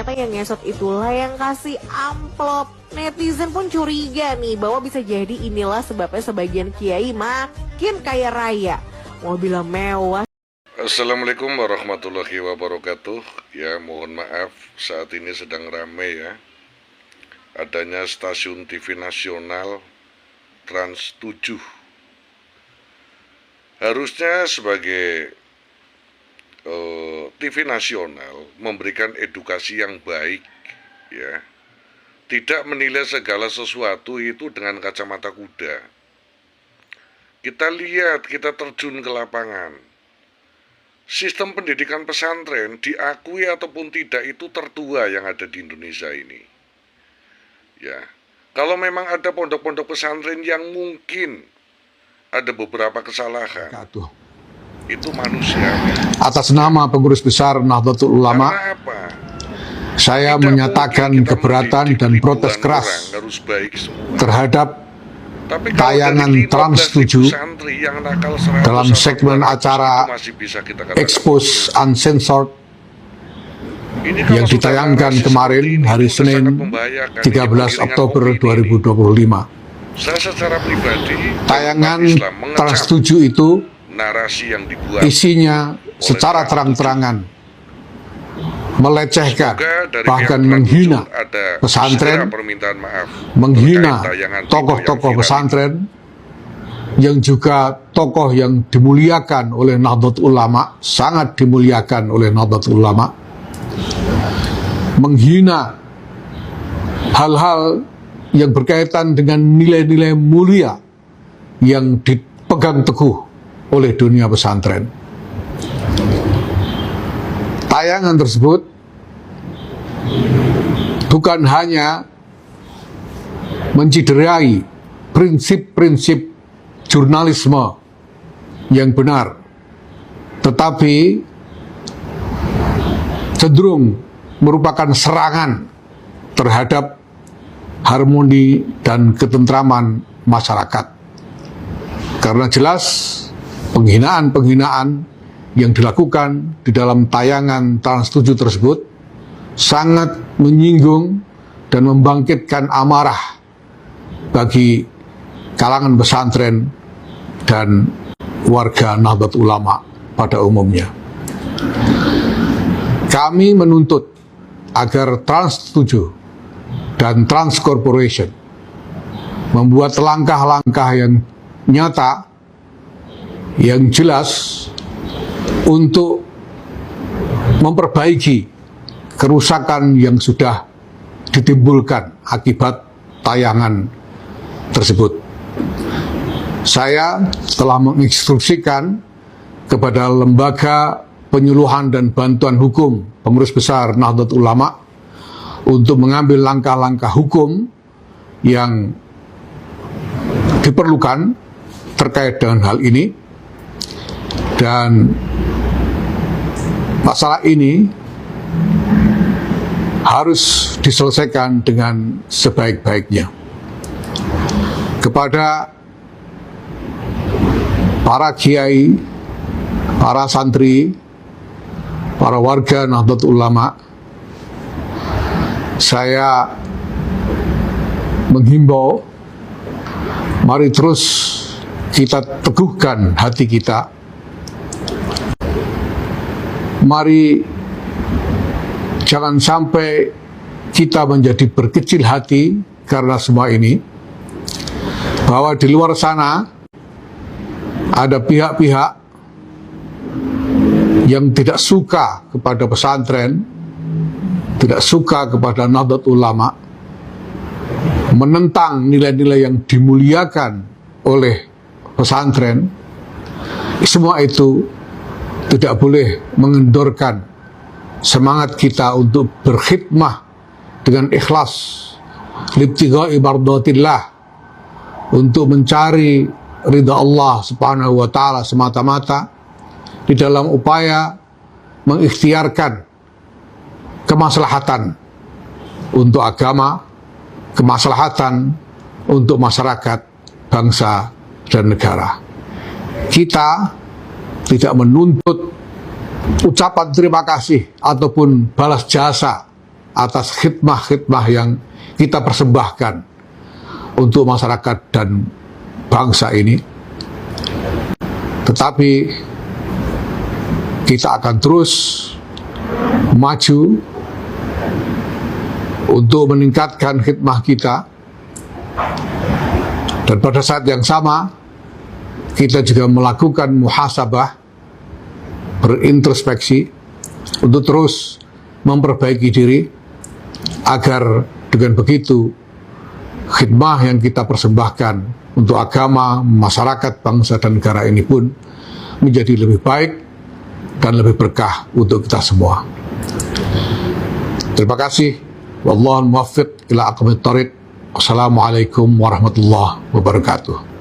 ternyata yang ngesot itulah yang kasih amplop. Netizen pun curiga nih bahwa bisa jadi inilah sebabnya sebagian kiai makin kaya raya, mobil mewah. Assalamualaikum warahmatullahi wabarakatuh. Ya, mohon maaf saat ini sedang ramai ya, adanya stasiun TV nasional Trans 7. Harusnya sebagai TV nasional memberikan edukasi yang baik ya, tidak menilai segala sesuatu itu dengan kacamata kuda. Kita lihat, kita terjun ke lapangan. Sistem pendidikan pesantren diakui ataupun tidak itu tertua yang ada di Indonesia ini. Ya, kalau memang ada pondok-pondok pesantren yang mungkin ada beberapa kesalahan, itu manusiawi. Atas nama Pengurus Besar Nahdlatul Ulama, saya menyatakan keberatan dan protes keras terhadap tayangan Trans 7 dalam segmen acara Expose Uncensored yang ditayangkan kemarin hari Senin 13 Oktober 2025. Tayangan Trans 7 itu isinya secara terang-terangan melecehkan, bahkan menghina pesantren, menghina tokoh-tokoh pesantren yang juga tokoh yang dimuliakan oleh Nahdlatul Ulama, sangat dimuliakan oleh Nahdlatul Ulama, menghina hal-hal yang berkaitan dengan nilai-nilai mulia yang dipegang teguh oleh dunia pesantren. Tayangan tersebut bukan hanya menciderai prinsip-prinsip jurnalisme yang benar, tetapi cenderung merupakan serangan terhadap harmoni dan ketentraman masyarakat. Karena jelas penghinaan-penghinaan yang dilakukan di dalam tayangan Trans 7 tersebut sangat menyinggung dan membangkitkan amarah bagi kalangan pesantren dan warga Nahdlatul Ulama pada umumnya. Kami menuntut agar Trans 7 dan Trans Corporation membuat langkah-langkah yang nyata, yang jelas untuk memperbaiki kerusakan yang sudah ditimbulkan akibat tayangan tersebut. Saya telah menginstruksikan kepada Lembaga Penyuluhan dan Bantuan Hukum Pengurus Besar Nahdlatul Ulama untuk mengambil langkah-langkah hukum yang diperlukan terkait dengan hal ini, dan masalah ini harus diselesaikan dengan sebaik-baiknya. Kepada para kiai, para santri, para warga Nahdlatul Ulama, saya menghimbau, mari terus kita teguhkan hati kita. Mari jangan sampai kita menjadi berkecil hati karena semua ini, bahwa di luar sana ada pihak-pihak yang tidak suka kepada pesantren, tidak suka kepada Nahdlatul Ulama, menentang nilai-nilai yang dimuliakan oleh pesantren. Semua itu tidak boleh mengendorkan semangat kita untuk berkhidmah dengan ikhlas, libtigha'i mardatillah, untuk mencari ridha Allah Subhanahu wa taala semata-mata, di dalam upaya mengikhtiarkan kemaslahatan untuk agama, kemaslahatan untuk masyarakat, bangsa dan negara. Kita tidak menuntut ucapan terima kasih ataupun balas jasa atas khidmah-khidmah yang kita persembahkan untuk masyarakat dan bangsa ini. Tetapi kita akan terus maju untuk meningkatkan khidmah kita, dan pada saat yang sama kita juga melakukan muhasabah, berintrospeksi untuk terus memperbaiki diri, agar dengan begitu khidmah yang kita persembahkan untuk agama, masyarakat, bangsa, dan negara ini pun menjadi lebih baik dan lebih berkah untuk kita semua. Terima kasih. Wallahul muwaffiq ila aqwamit thoriq. Wassalamualaikum warahmatullahi wabarakatuh.